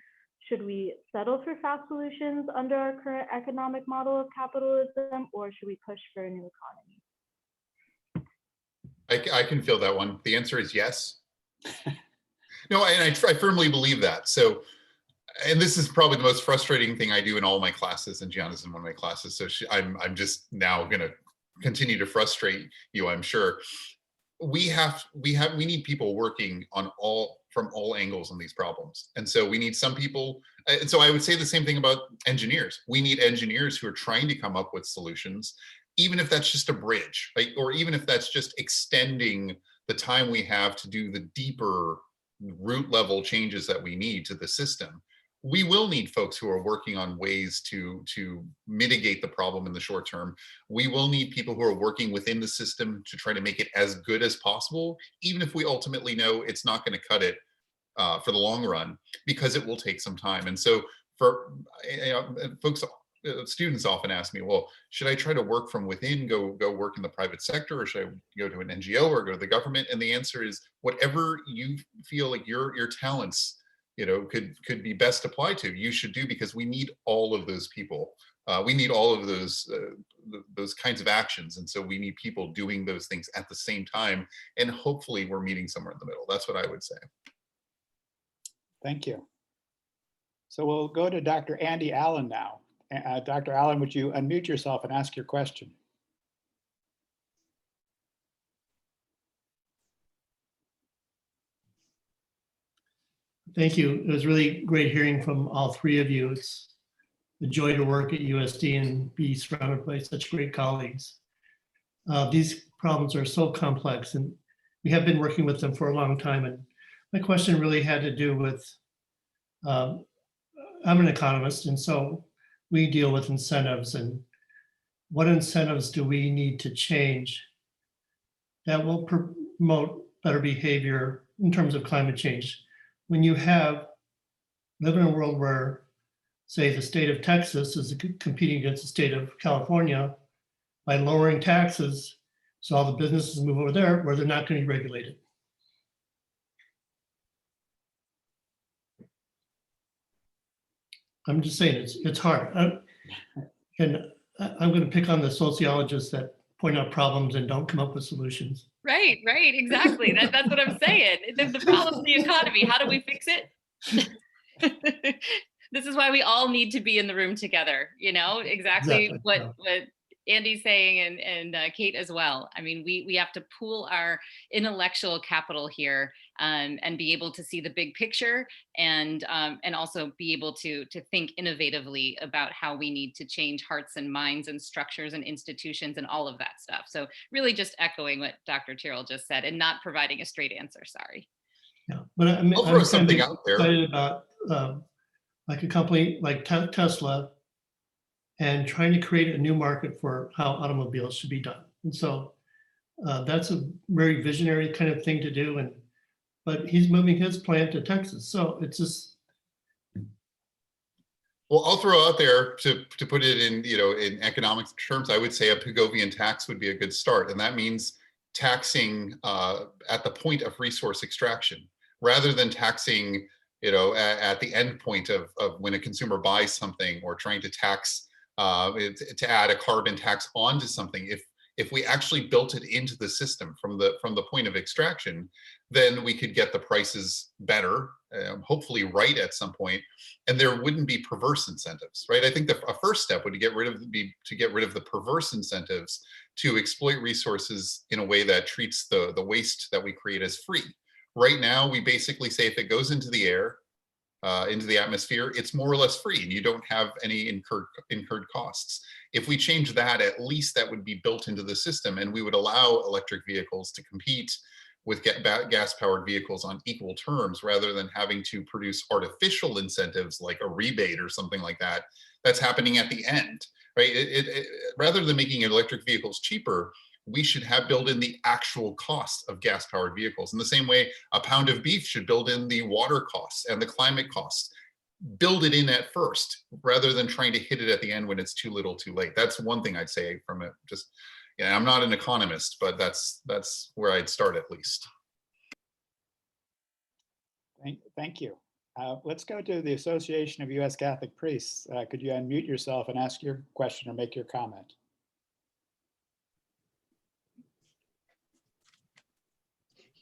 should we settle for fast solutions under our current economic model of capitalism, or should we push for a new economy? I can feel that one. The answer is yes. No, and I firmly believe that. So, and this is probably the most frustrating thing I do in all my classes, and Gianna's in one of my classes. So I'm just now going to continue to frustrate you, I'm sure. We need people working on from all angles on these problems. And so we need some people, and so I would say the same thing about engineers. We need engineers who are trying to come up with solutions, even if that's just a bridge, right? Or even if that's just extending the time we have to do the deeper root level changes that we need to the system, we will need folks who are working on ways to mitigate the problem in the short term. We will need people who are working within the system to try to make it as good as possible, even if we ultimately know it's not going to cut it for the long run, because it will take some time. And so for folks, students often ask me, well, should I try to work from within, go work in the private sector, or should I go to an NGO or go to the government? And the answer is whatever you feel like your talents could be best applied to, you should do, because we need all of those people. We need all of those kinds of actions. And so we need people doing those things at the same time. And hopefully we're meeting somewhere in the middle. That's what I would say. Thank you. So we'll go to Dr. Andy Allen now. Dr. Allen, would you unmute yourself and ask your question? Thank you. It was really great hearing from all three of you. It's a joy to work at USD and be surrounded by such great colleagues. These problems are so complex, and we have been working with them for a long time. And my question really had to do with, I'm an economist, and so we deal with incentives, and what incentives do we need to change that will promote better behavior in terms of climate change? When you live in a world where, say, the state of Texas is competing against the state of California by lowering taxes, so all the businesses move over there where they're not going to be regulated. I'm just saying it's hard. And I'm going to pick on the sociologists that point out problems and don't come up with solutions. Right, exactly. That's what I'm saying. The problem is the economy. How do we fix it? This is why we all need to be in the room together, exactly. What Andy's saying, and Kate as well. I mean, we have to pool our intellectual capital here, and be able to see the big picture, and also be able to think innovatively about how we need to change hearts and minds and structures and institutions and all of that stuff. So really just echoing what Dr. Tirrell just said and not providing a straight answer, sorry. Yeah, but I'm something out there. Excited about like a company like Tesla, and trying to create a new market for how automobiles should be done. And so that's a very visionary kind of thing to do. But he's moving his plant to Texas. So it's just. Well, I'll throw out there to put it in, in economic terms, I would say a Pigovian tax would be a good start. And that means taxing at the point of resource extraction, rather than taxing, at the end point of when a consumer buys something, or trying to tax to add a carbon tax onto something. If we actually built it into the system from the point of extraction, then we could get the prices better, hopefully right at some point, and there wouldn't be perverse incentives, right? I think a first step would get rid of the perverse incentives to exploit resources in a way that treats the waste that we create as free. Right now, we basically say if it goes into the air, into the atmosphere, it's more or less free, and you don't have any incurred costs. If we change that, at least that would be built into the system, and we would allow electric vehicles to compete with gas-powered vehicles on equal terms, rather than having to produce artificial incentives like a rebate or something like that. That's happening at the end, right? Rather than making electric vehicles cheaper, we should have built in the actual cost of gas-powered vehicles. In the same way, a pound of beef should build in the water costs and the climate costs. Build it in at first, rather than trying to hit it at the end when it's too little too late. That's one thing I'd say from it. Just, I'm not an economist, but that's where I'd start at least. Thank you. Let's go to the Association of U.S. Catholic Priests. Could you unmute yourself and ask your question or make your comment?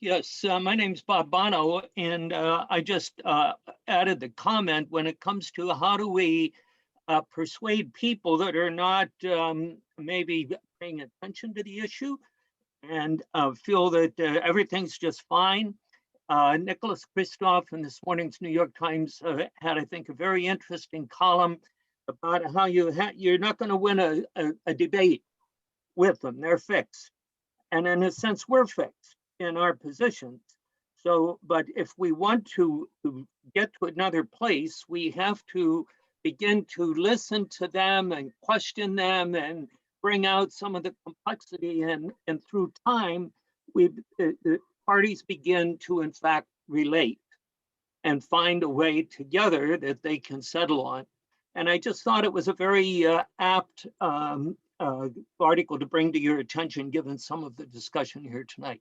Yes, my name's Bob Bono, and I just added the comment when it comes to how do we persuade people that are not maybe paying attention to the issue and feel that everything's just fine. Nicholas Kristof in this morning's New York Times had, I think, a very interesting column about how you're not going to win a debate with them. They're fixed. And in a sense, we're fixed in our positions. So, but if we want to get to another place, we have to begin to listen to them and question them and bring out some of the complexity. And through time, the parties begin to, in fact, relate and find a way together that they can settle on. And I just thought it was a very apt article to bring to your attention, given some of the discussion here tonight.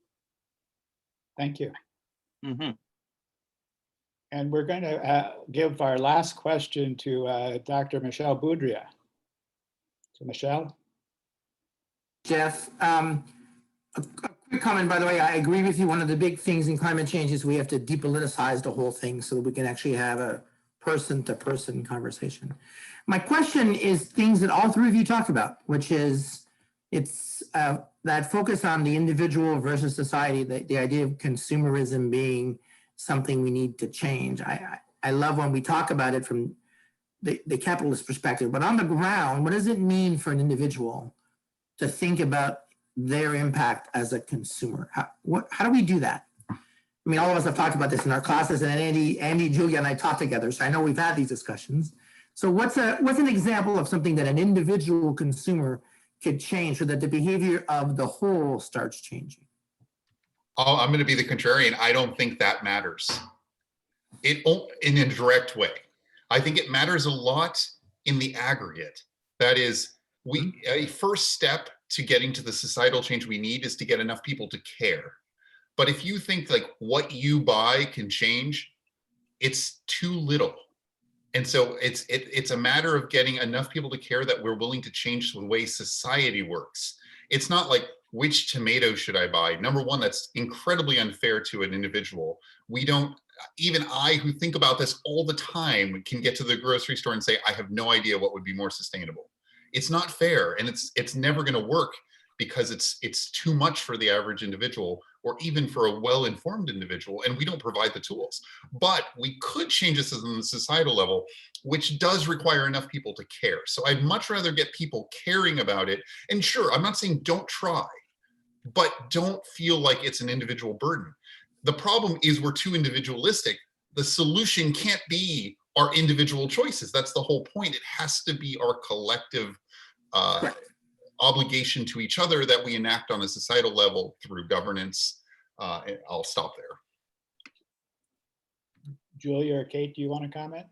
Thank you. Mm-hmm. And we're going to give our last question to Dr. Michelle Boudria. So Michelle? Jeff, a quick comment, by the way, I agree with you. One of the big things in climate change is we have to depoliticize the whole thing so that we can actually have a person-to-person conversation. My question is things that all three of you talked about, which is it's that focus on the individual versus society, the idea of consumerism being something we need to change. I love when we talk about it from the capitalist perspective, but on the ground, what does it mean for an individual to think about their impact as a consumer? How do we do that? I mean, all of us have talked about this in our classes, and Andy, Julia, and I taught together, so I know we've had these discussions. So what's an example of something that an individual consumer could change so that the behavior of the whole starts changing? Oh, I'm going to be the contrarian. I don't think that matters. In a direct way. I think it matters a lot in the aggregate. That is, a first step to getting to the societal change we need is to get enough people to care. But if you think like what you buy can change, it's too little. And so it's a matter of getting enough people to care that we're willing to change the way society works. It's not like, which tomato should I buy? Number one, that's incredibly unfair to an individual. Even I, who think about this all the time, can get to the grocery store and say, I have no idea what would be more sustainable. It's not fair, and it's never going to work because it's too much for the average individual or even for a well-informed individual, and we don't provide the tools. But we could change this on the societal level, which does require enough people to care. So I'd much rather get people caring about it. And sure, I'm not saying don't try, but don't feel like it's an individual burden. The problem is we're too individualistic. The solution can't be our individual choices. That's the whole point. It has to be our collective obligation to each other that we enact on a societal level through governance. I'll stop there. Julia or Kate, do you want to comment?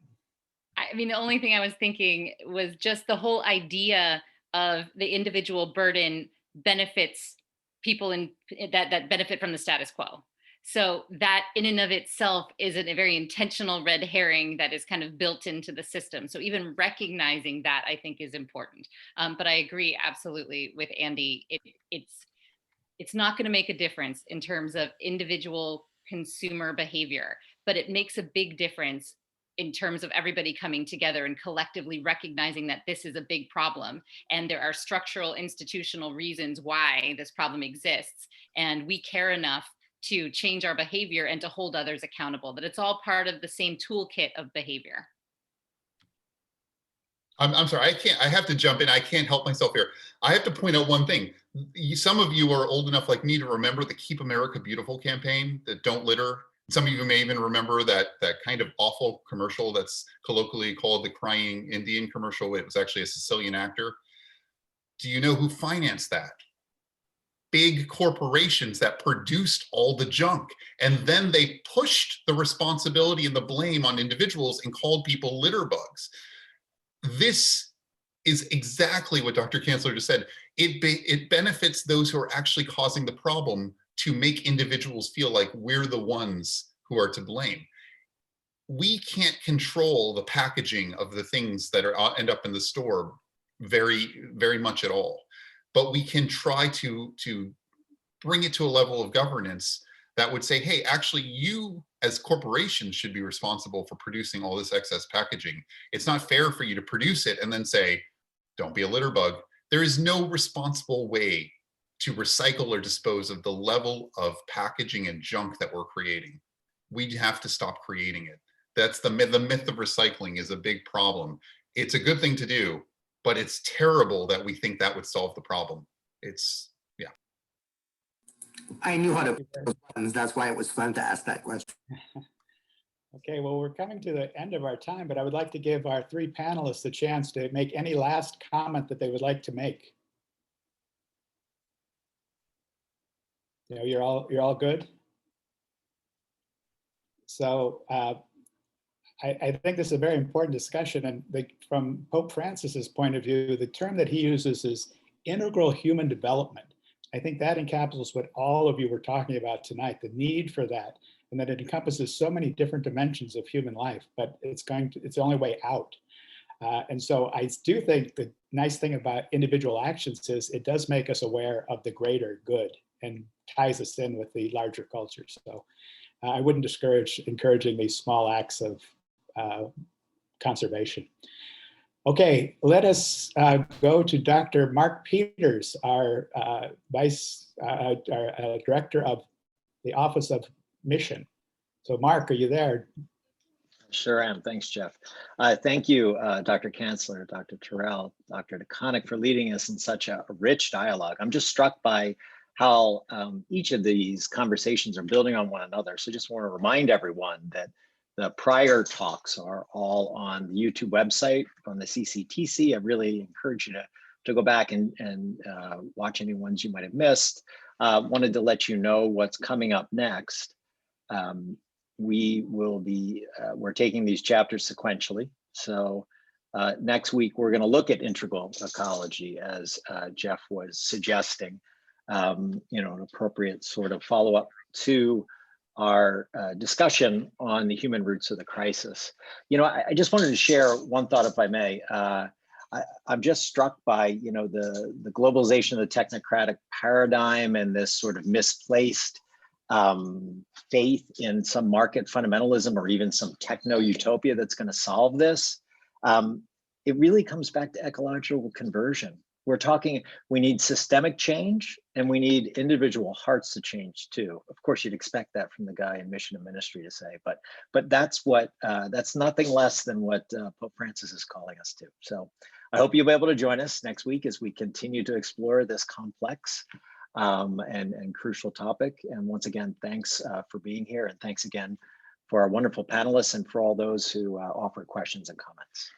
I mean, the only thing I was thinking was just the whole idea of the individual burden benefits people that benefit from the status quo. So that in and of itself is a very intentional red herring that is kind of built into the system. So even recognizing that, I think, is important. But I agree absolutely with Andy. It's not going to make a difference in terms of individual consumer behavior, but it makes a big difference in terms of everybody coming together and collectively recognizing that this is a big problem and there are structural institutional reasons why this problem exists, and we care enough to change our behavior and to hold others accountable, that it's all part of the same toolkit of behavior. I'm sorry, I have to jump in. I can't help myself here. I have to point out one thing. Some of you are old enough like me to remember the Keep America Beautiful campaign, the Don't Litter. Some of you may even remember that kind of awful commercial that's colloquially called the Crying Indian commercial. It was actually a Sicilian actor. Do you know who financed that? Big corporations that produced all the junk. And then they pushed the responsibility and the blame on individuals and called people litter bugs. This is exactly what Dr. Cantzler just said. It benefits those who are actually causing the problem to make individuals feel like we're the ones who are to blame. We can't control the packaging of the things that end up in the store very, very much at all. But we can try to bring it to a level of governance that would say, hey, actually, you as corporations should be responsible for producing all this excess packaging. It's not fair for you to produce it and then say, don't be a litter bug. There is no responsible way to recycle or dispose of the level of packaging and junk that we're creating. We have to stop creating it. That's the myth of recycling is a big problem. It's a good thing to do, but it's terrible that we think that would solve the problem. I knew how to push those buttons. That's why it was fun to ask that question. Okay, well, we're coming to the end of our time, but I would like to give our three panelists a chance to make any last comment that they would like to make. You know, you're all good. So I think this is a very important discussion, and from Pope Francis's point of view, the term that he uses is integral human development. I think that encapsulates what all of you were talking about tonight, the need for that, and that it encompasses so many different dimensions of human life, but it's the only way out. And so I do think the nice thing about individual actions is it does make us aware of the greater good and ties us in with the larger culture. So I wouldn't discourage encouraging these small acts of conservation. Okay, let us go to Dr. Mark Peters, our Director of the Office of Mission. So Mark, are you there? Sure am. Thanks, Jeff. Thank you, Dr. Cantzler, Dr. Terrell, Dr. DeConinck for leading us in such a rich dialogue. I'm just struck by how each of these conversations are building on one another. So just want to remind everyone that the prior talks are all on the YouTube website on the CCTC. I really encourage you to go back and watch any ones you might have missed. Wanted to let you know what's coming up next. We will be, we're taking these chapters sequentially. So next week, we're gonna look at integral ecology as Jeff was suggesting, you know, an appropriate sort of follow-up to our discussion on the human roots of the crisis. You know, I just wanted to share one thought, if I may. I'm just struck by, you know, the globalization of the technocratic paradigm and this sort of misplaced faith in some market fundamentalism or even some techno utopia that's going to solve this. It really comes back to ecological conversion. We're talking, we need systemic change and we need individual hearts to change too. Of course, you'd expect that from the guy in mission and ministry to say, but that's what, that's nothing less than what Pope Francis is calling us to. So I hope you'll be able to join us next week as we continue to explore this complex and crucial topic. And once again, thanks for being here, and thanks again for our wonderful panelists and for all those who offer questions and comments.